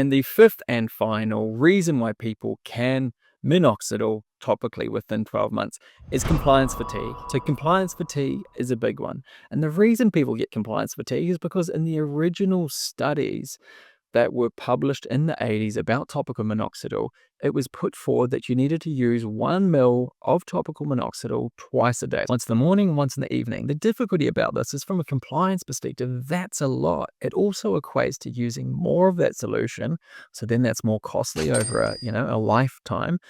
And the fifth and final reason why people can minoxidil topically within 12 months is compliance fatigue. So compliance fatigue is a big one. And the reason people get compliance fatigue is because in the original studies that were published in the 80s about topical minoxidil, it was put forward that you needed to use 1 ml of topical minoxidil twice a day, once in the morning and once in the evening. The difficulty about this is from a compliance perspective, that's a lot. It also equates to using more of that solution. So then that's more costly over a lifetime.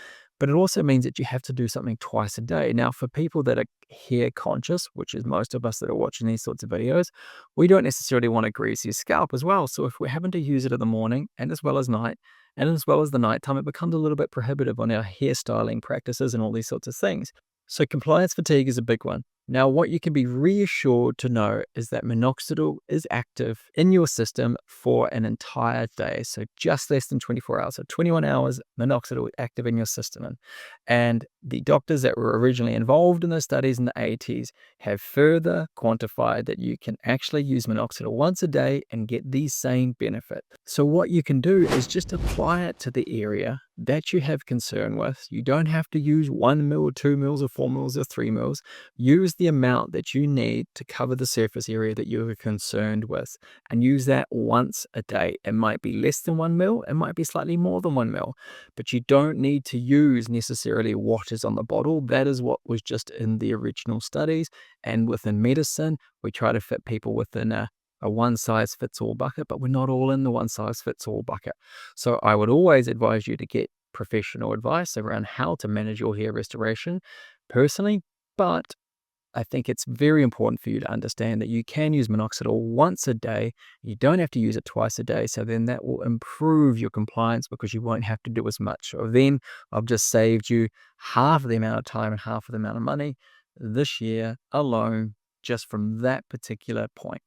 But it also means that you have to do something twice a day. Now, for people that are hair conscious, which is most of us that are watching these sorts of videos, we don't necessarily want to grease your scalp as well. So if we're having to use it in the morning and as well as night and as well as the nighttime, it becomes a little bit prohibitive on our hairstyling practices and all these sorts of things. So compliance fatigue is a big one. Now, what you can be reassured to know is that minoxidil is active in your system for an entire day. So just less than 24 hours. So 21 hours, minoxidil is active in your system. And the doctors that were originally involved in those studies in the 80s have further quantified that you can actually use minoxidil once a day and get the same benefit. So what you can do is just apply it to the area that you have concern with. You don't have to use 1 ml or 2 ml or 4 ml or 3 ml. Use the amount that you need to cover the surface area that you are concerned with and use that once a day. It might be less than 1 ml, it might be slightly more than 1 ml, but you don't need to use necessarily what is on the bottle. That is what was just in the original studies. And within medicine, we try to fit people within a one-size-fits-all bucket, but we're not all in the one-size-fits-all bucket. So I would always advise you to get professional advice around how to manage your hair restoration personally, but I think it's very important for you to understand that you can use minoxidil once a day. You don't have to use it twice a day. So then that will improve your compliance because you won't have to do as much. So then I've just saved you half of the amount of time and half of the amount of money this year alone, just from that particular point.